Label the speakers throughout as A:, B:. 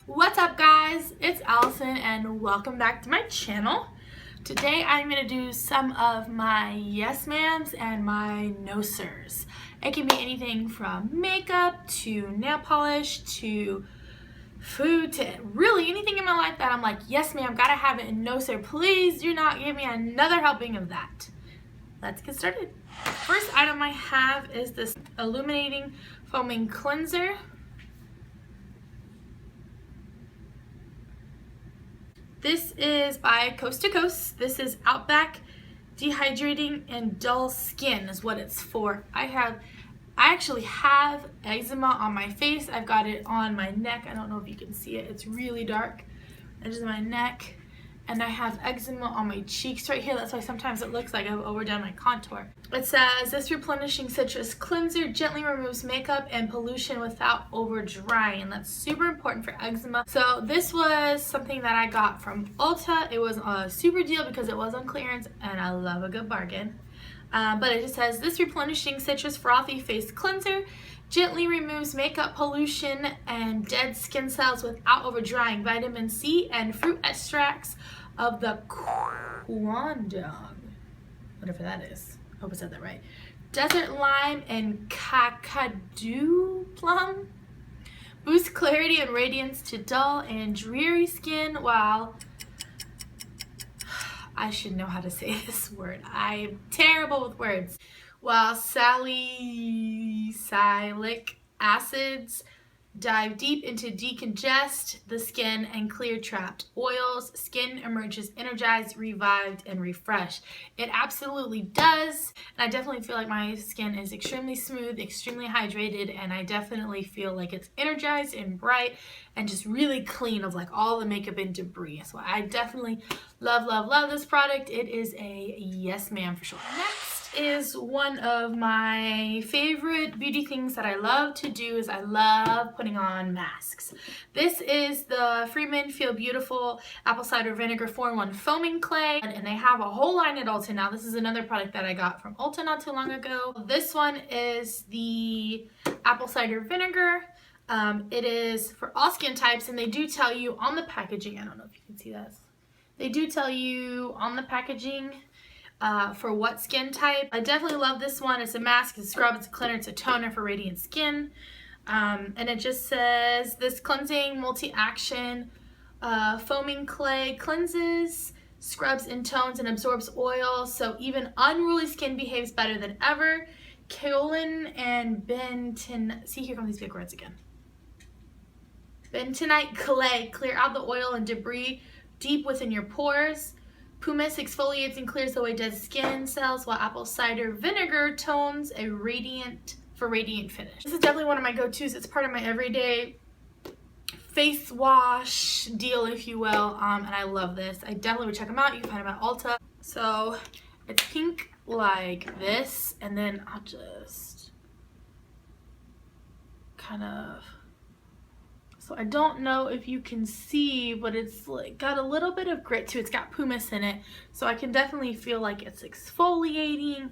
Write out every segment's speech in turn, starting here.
A: What's up guys, it's Allison and welcome back to my channel. Today I'm going to do some of my yes ma'ams and my no sirs. It can be anything from makeup to nail polish to food to really anything in my life that I'm like, yes ma'am, gotta have it, and no sir, please do not give me another helping of that. Let's get started. First item I have is this Illuminating Foaming Cleanser. This is by Coast to Coast. This is Outback Dehydrating and Dull Skin is what it's for. I actually have eczema on my face. I've got it on my neck. I don't know if you can see it. It's really dark. Edges of my neck. And I have eczema on my cheeks right here. That's why sometimes it looks like I've overdone my contour. It says, this replenishing citrus cleanser gently removes makeup and pollution without over drying. And that's super important for eczema. So this was something that I got from Ulta. It was a super deal because it was on clearance and I love a good bargain. But it just says, this replenishing citrus frothy face cleanser gently removes makeup pollution and dead skin cells without over drying. Vitamin C and fruit extracts of the QUANDONG, whatever that is. I hope I said that right. Desert lime and kakadu plum boost clarity and radiance to dull and dreary skin, while I should know how to say this word. I'm terrible with words. While salicylic acids dive deep into decongest the skin and clear trapped oils, skin emerges energized, revived, and refreshed. It absolutely does. And I definitely feel like my skin is extremely smooth, extremely hydrated, and I definitely feel like it's energized and bright and just really clean of like all the makeup and debris. So I definitely love, love, love this product. It is a yes ma'am for sure. Next is one of my favorite beauty things that I love to do is I love putting on masks. This is the Freeman Feel Beautiful Apple Cider Vinegar 4-in-1 Foaming Clay, and they have a whole line at Ulta now. This is another product that I got from Ulta not too long ago. This one is the Apple Cider Vinegar. It is for all skin types, and they do tell you on the packaging, I don't know if you can see this, they do tell you on the packaging for what skin type. I definitely love this one. It's a mask, it's a scrub, it's a cleanser, it's a toner for radiant skin. And it just says, this cleansing multi-action foaming clay cleanses, scrubs and tones, and absorbs oil, so even unruly skin behaves better than ever. Kaolin and bentonite, see, here come these big words again. Bentonite clay, clear out the oil and debris deep within your pores. Pumice exfoliates and clears away dead skin cells, while apple cider vinegar tones a radiant finish. This is definitely one of my go-tos. It's part of my everyday face wash deal, if you will, and I love this. I definitely would check them out. You can find them at Ulta. So it's pink like this, and then I'll just kind of, so I don't know if you can see, but it's like got a little bit of grit too. It's got pumice in it, so I can definitely feel like it's exfoliating.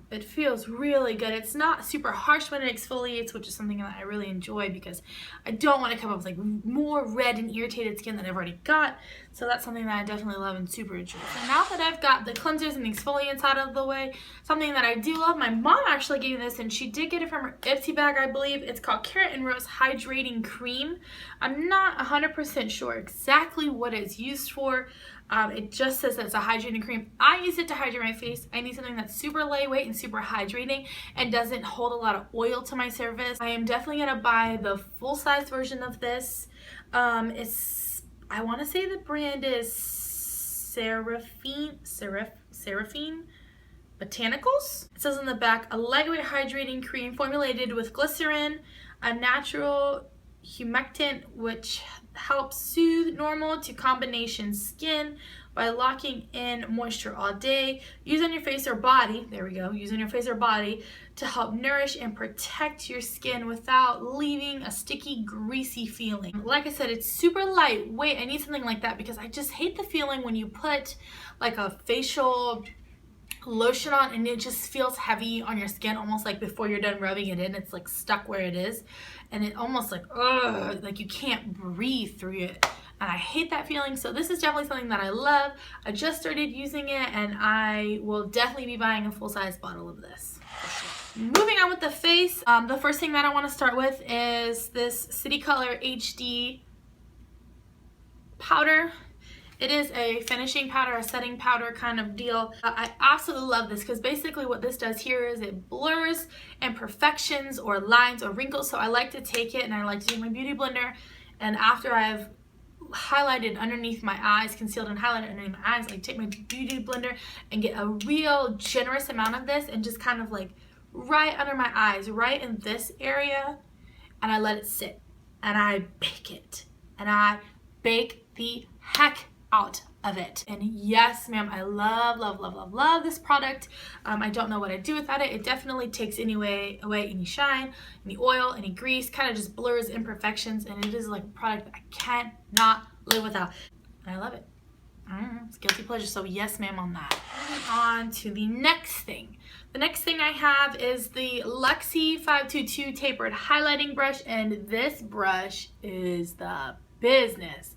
A: It feels really good. It's not super harsh when it exfoliates, which is something that I really enjoy because I don't want to come up with like more red and irritated skin than I've already got. So that's something that I definitely love and super enjoy. So now that I've got the cleansers and the exfoliants out of the way, something that I do love, my mom actually gave me this, and she did get it from her Ipsy bag, I believe. It's called Carrot and Rose Hydrating Cream. I'm not 100% sure exactly what it's used for. It just says that it's a hydrating cream. I use it to hydrate my face. I need something that's super lightweight and super hydrating and doesn't hold a lot of oil to my surface. I am definitely going to buy the full-size version of this. I want to say the brand is SERAPHINE Botanicals. It says on the back, a lightweight hydrating cream formulated with glycerin, a natural humectant which helps soothe normal to combination skin by locking in moisture all day. Use on your face or body, there we go, use on your face or body to help nourish and protect your skin without leaving a sticky, greasy feeling. Like I said, it's super lightweight. I need something like that because I just hate the feeling when you put like a facial lotion on, and it just feels heavy on your skin, almost like before you're done rubbing it in, it's like stuck where it is, and it almost like, ugh, like you can't breathe through it. And I hate that feeling, so this is definitely something that I love. I just started using it, and I will definitely be buying a full-size bottle of this. Moving on with the face, the first thing that I want to start with is this City Color HD powder. It is a finishing powder, a setting powder kind of deal. I absolutely love this because basically what this does here is it blurs imperfections or lines or wrinkles. So I like to take it and I like to take my beauty blender, and after I've highlighted underneath my eyes, concealed and highlighted underneath my eyes, like take my beauty blender and get a real generous amount of this and just kind of like right under my eyes, right in this area, and I let it sit and I bake it, and I bake the heck out of it. And yes ma'am, I love this product. I don't know what I'd do without it. It definitely takes away any shine, any oil, any grease, kind of just blurs imperfections, and it is like a product that I cannot live without, and I love it. It's guilty pleasure, so yes ma'am on that. Moving on to the next thing. The next thing I have is the Luxie 522 tapered highlighting brush, and this brush is the business.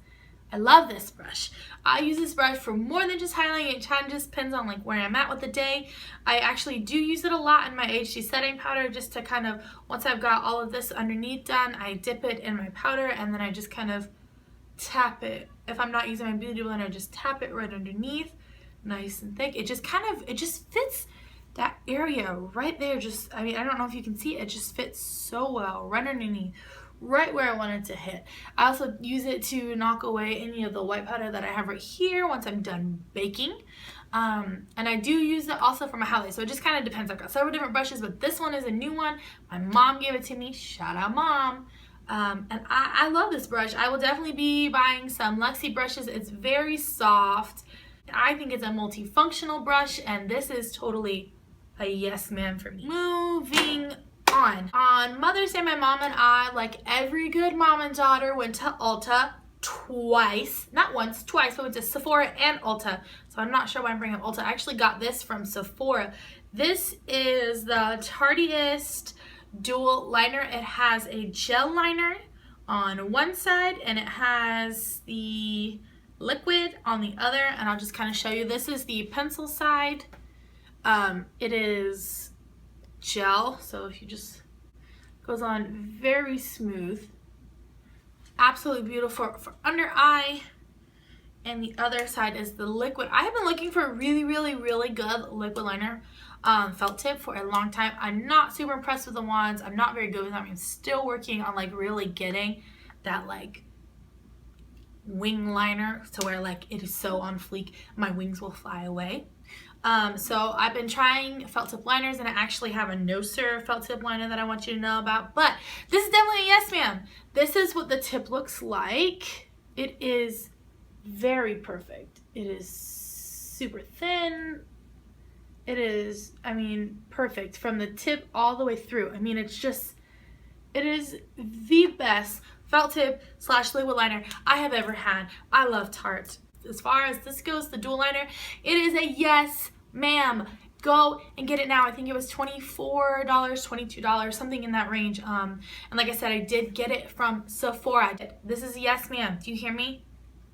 A: I love this brush. I use this brush for more than just highlighting. It kind of just depends on like where I'm at with the day. I actually do use it a lot in my HD setting powder, just to kind of, once I've got all of this underneath done, I dip it in my powder and then I just kind of tap it. If I'm not using my beauty blender, just tap it right underneath, nice and thick. It just kind of, it just fits that area right there. Just, I mean, I don't know if you can see it, it just fits so well right underneath, right where I want it to hit. I also use it to knock away any of the white powder that I have right here once I'm done baking. And I do use it also for my highlight, so it just kind of depends. I've got several different brushes, but this one is a new one. My mom gave it to me, shout out mom. And I love this brush. I will definitely be buying some Luxie brushes. It's very soft. I think it's a multifunctional brush, and this is totally a yes ma'am for me. Moving on Mother's Day, my mom and I, like every good mom and daughter, went to Ulta twice, not once, twice, but went to Sephora and Ulta. So I'm not sure why I'm bringing up Ulta. I actually got this from Sephora. This is the Tarteist dual liner. It has a gel liner on one side and it has the liquid on the other, and I'll just kind of show you. This is the pencil side. It is gel, so if you just, goes on very smooth, absolutely beautiful for under eye, and the other side is the liquid. I have been looking for a really good liquid liner felt tip for a long time. I'm not super impressed with the wands. I'm not very good with them. I'm still working on like really getting that like wing liner to where like it is so on fleek my wings will fly away. So I've been trying felt tip liners, and I actually have a no sir felt tip liner that I want you to know about, but this is definitely a yes ma'am. This is what the tip looks like. It is very perfect. It is super thin. It is, I mean, perfect from the tip all the way through. I mean, it's just, it is the best felt tip / liquid liner I have ever had. I love Tarte. As far as this goes, the dual liner, it is a yes ma'am. Go and get it now. I think it was $24, $22, something in that range. And like I said, I did get it from Sephora. This is a yes ma'am. Do you hear me?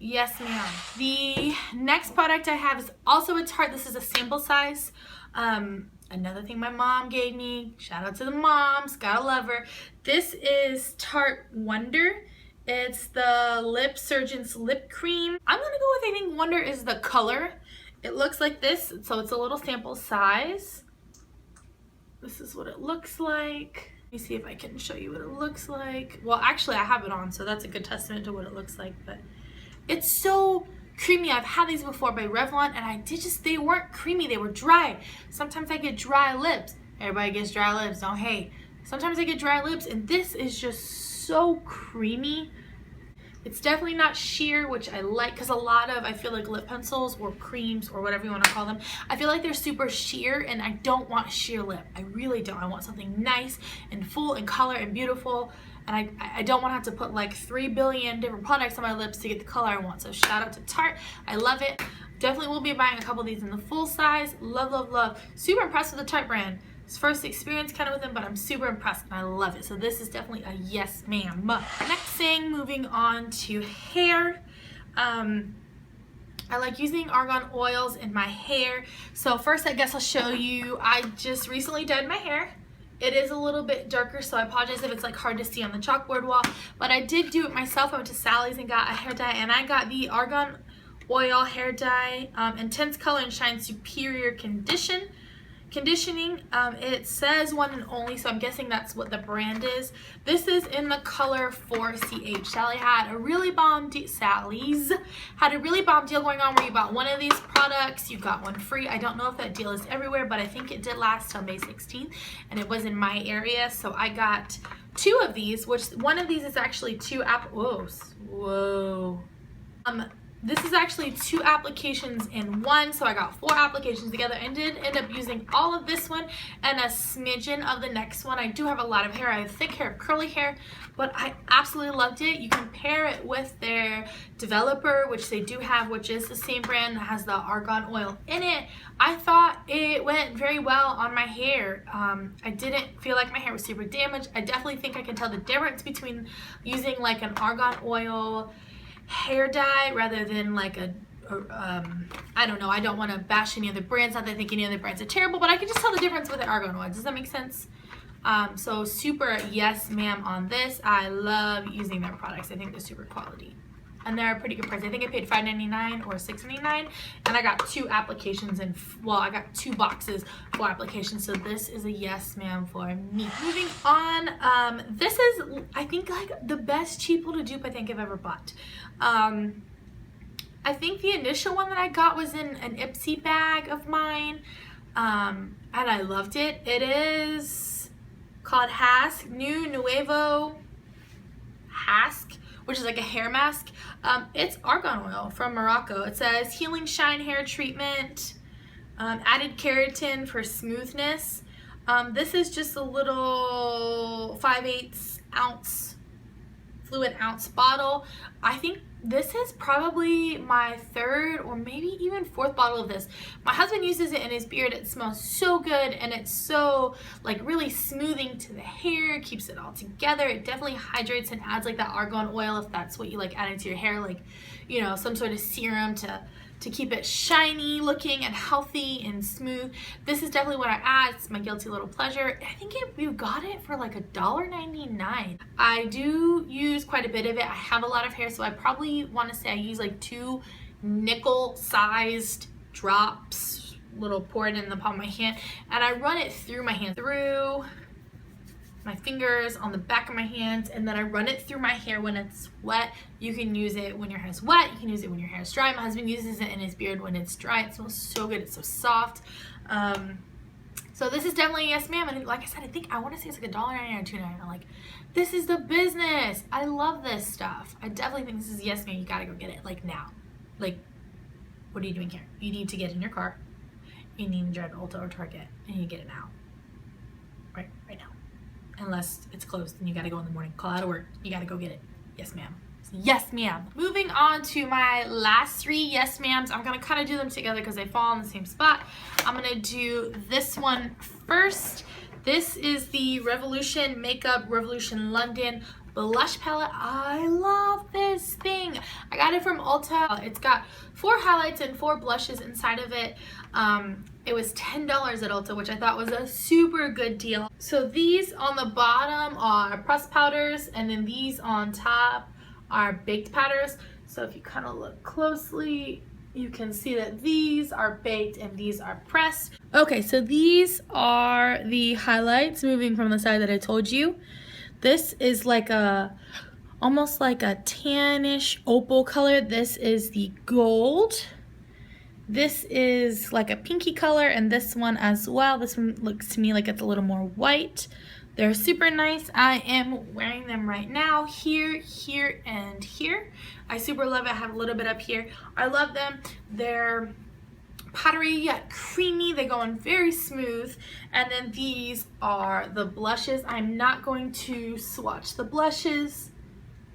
A: Yes ma'am. The next product I have is also a Tarte. This is a sample size. Another thing my mom gave me. Shout out to the moms. Gotta love her. This is Tarte Wonder. It's the Lip Surgeon's Lip Cream. I'm gonna go with, I think Wonder is the color. It looks like this, so it's a little sample size. This is what it looks like. Let me see if I can show you what it looks like. Well, actually I have it on, so that's a good testament to what it looks like, but it's so creamy. I've had these before by Revlon, and they weren't creamy, they were dry. Sometimes I get dry lips. Everybody gets dry lips, don't hate. Sometimes I get dry lips, and this is just so creamy. It's definitely not sheer, which I like, because a lot of, I feel like lip pencils or creams or whatever you want to call them, I feel like they're super sheer, and I don't want sheer lip. I really don't. I want something nice and full and color and beautiful, and I don't want to have to put like 3 billion different products on my lips to get the color I want. So shout out to Tarte. I love it. Definitely will be buying a couple of these in the full size. Love, love, love. Super impressed with the Tarte brand. It's first experience kind of with them, but I'm super impressed and I love it. So this is definitely a yes ma'am. Next thing, moving on to hair. I like using argan oils in my hair. So first, I guess I'll show you, I just recently dyed my hair. It is a little bit darker, so I apologize if it's like hard to see on the chalkboard wall, but I did do it myself. I went to Sally's and got a hair dye, and I got the argan oil hair dye, Intense Color and Shine Superior Conditioning. It says one and only, so I'm guessing that's what the brand is. This is in the color 4CH. Sally's had a really bomb deal going on where you bought one of these products, you got one free. I don't know if that deal is everywhere, but I think it did last till May 16th, and it was in my area, so I got 2 of these, which one of these is actually 2 this is actually 2 applications in one, so I got 4 applications together and did end up using all of this one and a smidgen of the next one. I do have a lot of hair. I have thick hair, curly hair, but I absolutely loved it. You can pair it with their developer, which they do have, which is the same brand that has the argan oil in it. I thought it went very well on my hair. I didn't feel like my hair was super damaged. I definitely think I can tell the difference between using like an argan oil hair dye rather than like I don't know, I don't want to bash any other brands, not that I think any other brands are terrible, but I can just tell the difference with the argan oil. Does that make sense? So super yes ma'am on this. I love using their products. I think they're super quality and they're a pretty good price. I think I paid $5.99 or $6.99, and I got 2 applications and I got 2 boxes for applications, so this is a yes ma'am for me. Moving on, this is I think like the best cheap little dupe I think I've ever bought. I think the initial one that I got was in an Ipsy bag of mine, and I loved it. It is called HASK, Nuevo HASK, which is like a hair mask. It's argan oil from Morocco. It says healing shine hair treatment, added keratin for smoothness. This is just a little 5/8 ounce fluid ounce bottle. I think this is probably my 3rd or maybe even 4th bottle of this. My husband uses it in his beard. It smells so good, and it's so like really smoothing to the hair, keeps it all together. It definitely hydrates and adds like that argan oil, if that's what you like adding to your hair, like, you know, some sort of serum to keep it shiny looking and healthy and smooth. This is definitely what I add. It's my guilty little pleasure. I think you got it for like $1.99. I do use quite a bit of it. I have a lot of hair, so I probably want to say I use like 2 nickel-sized drops, little poured in the palm of my hand, and I run it through my hand, through my fingers, on the back of my hands, and then I run it through my hair when it's wet. You can use it when your hair's wet, you can use it when your hair's dry. My husband uses it in his beard when it's dry. It smells so good, it's so soft. So this is definitely a yes ma'am, and like I said, I want to say it's like $1.99 or $2.99. I'm like, this is the business. I love this stuff. I definitely think this is yes ma'am. You gotta go get it, like now. Like, what are you doing here? You need to get in your car, you need to drive to Ulta or Target, and you get it now. Right now. Unless it's closed and you gotta go in the morning, call out of work, you gotta go get it. Yes ma'am. Yes ma'am. Moving on to my last 3 yes ma'ams. I'm gonna kind of do them together because they fall in the same spot. I'm gonna do this one first. This is the Revolution Makeup Revolution London blush palette. I love this thing. I got it from Ulta. It's got 4 highlights and 4 blushes inside of it. It was $10 at Ulta, which I thought was a super good deal. So these on the bottom are pressed powders, and then these on top are baked powders. So if you kind of look closely, you can see that these are baked and these are pressed. Okay, so these are the highlights, moving from the side that I told you. This is like almost like a tannish opal color. This is the gold. This is like a pinky color, and this one as well. This one looks to me like it's a little more white. They're super nice. I am wearing them right now, here, here, and here. I super love it. I have a little bit up here. I love them. They're powdery yet creamy. They go on very smooth. And then these are the blushes. I'm not going to swatch the blushes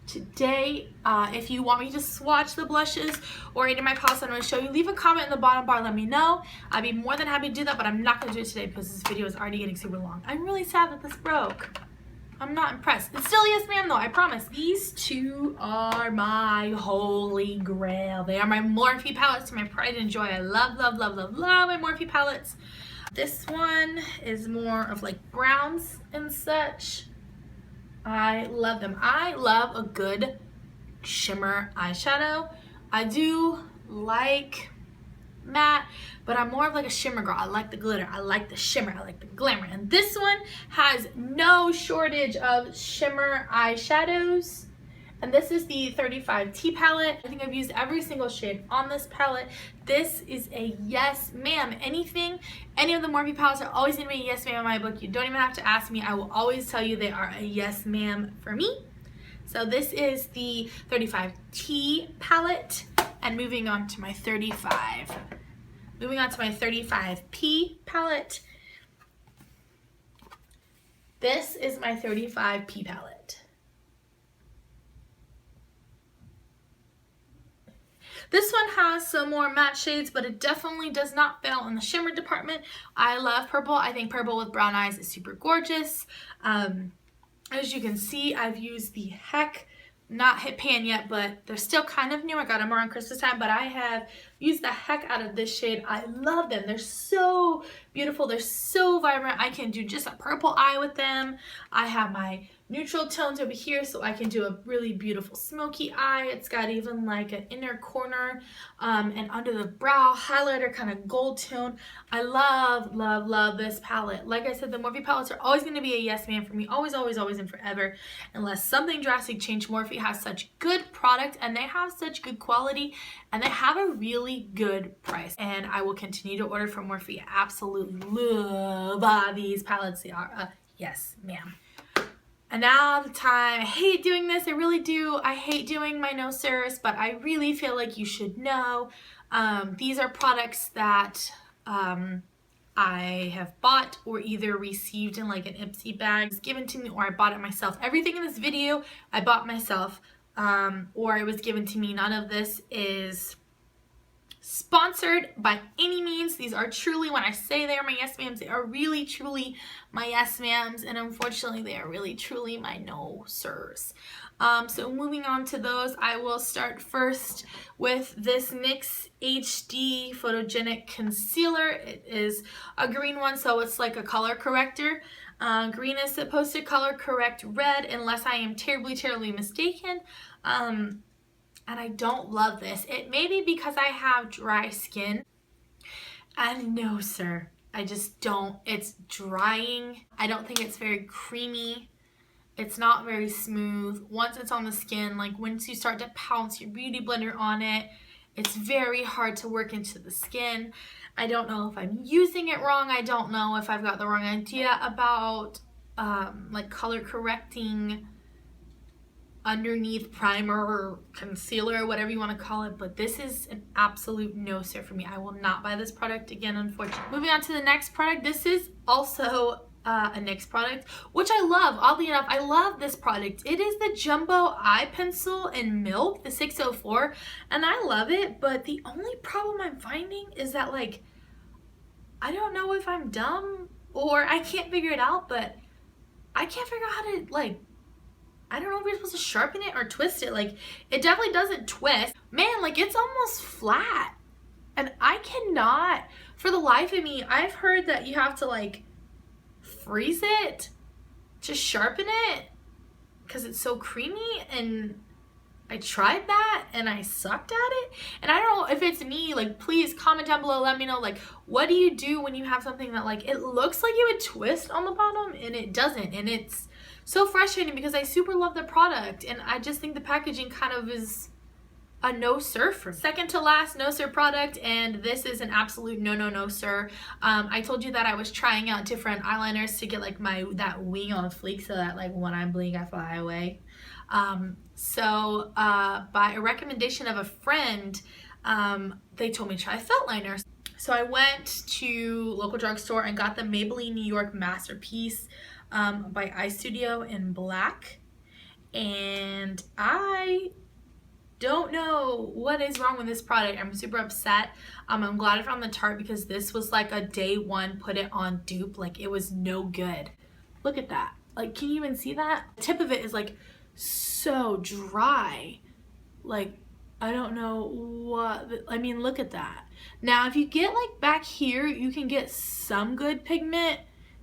A: today. If you want me to swatch the blushes or any of my palettes I'm going to show you, leave a comment in the bottom bar, let me know. I'd be more than happy to do that, but I'm not going to do it today because this video is already getting super long. I'm really sad that this broke. I'm not impressed. It's still yes ma'am though, I promise. These two are my holy grail. They are my Morphe palettes, my pride and joy. I love, love, love, love, love my Morphe palettes. This one is more of like browns and such. I love them. I love a good shimmer eyeshadow. I do like matte, but I'm more of like a shimmer girl. I like the glitter, I like the shimmer, I like the glamour. And this one has no shortage of shimmer eyeshadows. And this is the 35T palette. I think I've used every single shade on this palette. This is a yes ma'am. Any of the Morphe palettes are always going to be a yes ma'am in my book. You don't even have to ask me. I will always tell you they are a yes ma'am for me. So this is the 35T palette. And moving on to my 35. Moving on to my 35P palette. This is my 35P palette. This one has some more matte shades, but it definitely does not fail in the shimmer department. I love purple. I think purple with brown eyes is super gorgeous. As you can see, I've used the heck, not hit pan yet, but they're still kind of new. I got them around Christmas time, but I have used the heck out of this shade. I love them. They're so beautiful. They're so vibrant. I can do just a purple eye with them. I have my neutral tones over here, so I can do a really beautiful smoky eye. It's got even like an inner corner and under the brow highlighter kind of gold tone. I love, love, love this palette. Like I said, the Morphe palettes are always going to be a yes man for me. Always, always, always, and forever. Unless something drastic changed. Morphe has such good product and they have such good quality and they have a really good price. And I will continue to order from Morphe. I absolutely love these palettes. They are a yes ma'am. And now the time, I hate doing this, I really do. I hate doing my no sirs, but I really feel like you should know. These are products that I have bought or either received in like an Ipsy bag. It's given to me or I bought it myself. Everything in this video I bought myself or it was given to me. None of this is sponsored by any means. These are truly, when I say they are my yes ma'ams, they are really truly my yes ma'ams, and unfortunately they are really truly my no sirs. So moving on to those, I will start first with this NYX HD Photogenic Concealer. It is a green one, so it's like a color corrector. Green is supposed to color correct red, unless I am terribly, terribly mistaken. And I don't love this. It may be because I have dry skin. And no, sir, I just don't. It's drying. I don't think it's very creamy. It's not very smooth. Once it's on the skin, like once you start to pounce your beauty blender on it, it's very hard to work into the skin. I don't know if I'm using it wrong. I don't know if I've got the wrong idea about like color correcting underneath primer or concealer, whatever you want to call it, but this is an absolute no sir for me. I will not buy this product again, unfortunately. Moving on to the next product. This is also a NYX product, which I love. Oddly enough, I love this product. It is the Jumbo Eye Pencil in Milk, the 604, and I love it, but the only problem I'm finding is that, like, I don't know if I'm dumb or I can't figure it out, but I can't figure out how to, like, I don't know if you're supposed to sharpen it or twist it. Like, it definitely doesn't twist. Man, like, it's almost flat. And I cannot, for the life of me, I've heard that you have to, like, freeze it to sharpen it because it's so creamy, and I tried that and I sucked at it. And I don't know if it's me. Like, please comment down below, let me know, like, what do you do when you have something that, like, it looks like it would twist on the bottom and it doesn't, and it's so frustrating because I super love the product and I just think the packaging kind of is a no sir for me. Second to last no sir product, and this is an absolute no sir. I told you that I was trying out different eyeliners to get like that wing on fleek, so that like when I blink I fly away. So by a recommendation of a friend, they told me to try felt liners. So I went to local drugstore and got the Maybelline New York Masterpiece by Eye Studio in black, and I don't know what is wrong with this product. I'm super upset. I'm glad I found the Tarte, because this was like a day one put it on dupe. Like, it was no good. Look at that. Like, can you even see that? The tip of it is like so dry. Like, I don't know what, I mean, look at that. Now, if you get like back here, you can get some good pigment,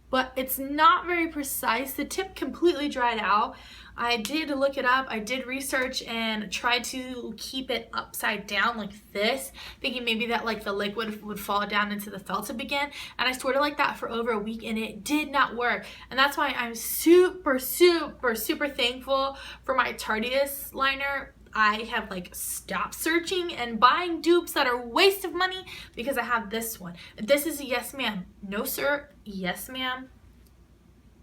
A: but it's not very precise. The tip completely dried out. I did look it up, I did research and tried to keep it upside down like this, thinking maybe that like the liquid would fall down into the felt tip again, and I stored it like that for over a week and it did not work. And that's why I'm super thankful for my Tarteist liner. I have like stopped searching and buying dupes that are a waste of money because I have this one. This is a yes ma'am, no sir, yes ma'am,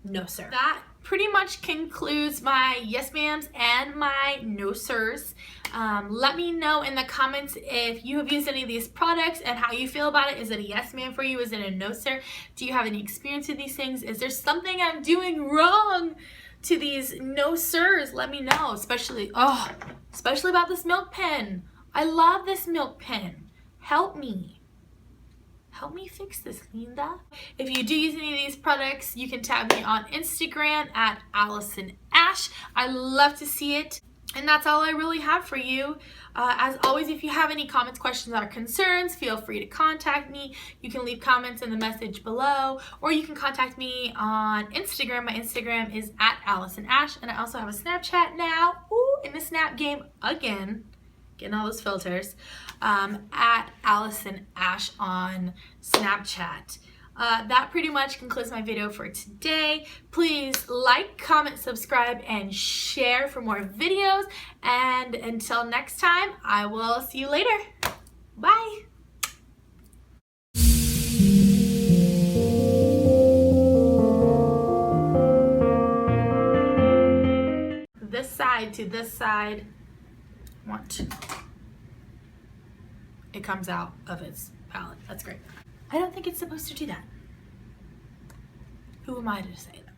A: no sir. That pretty much concludes my yes ma'ams and my no sirs. Let me know in the comments if you have used any of these products and how you feel about it. Is it a yes ma'am for you? Is it a no sir? Do you have any experience with these things? Is there something I'm doing wrong to these no sirs? Let me know, especially about this milk pen. I love this milk pen. Help me fix this, Linda. If you do use any of these products, you can tag me on Instagram at Allisun. I love to see it. And that's all I really have for you. As always, if you have any comments, questions, or concerns, feel free to contact me. You can leave comments in the message below, or you can contact me on Instagram. My Instagram is at Allisun, and I also have a Snapchat now. Ooh, in the Snap game again. Getting all those filters. At Allisun on Snapchat. That pretty much concludes my video for today. Please like, comment, subscribe, and share for more videos. And until next time, I will see you later. Bye. This side to this side. It comes out of its palette. That's great. I don't think it's supposed to do that. Who am I to say that?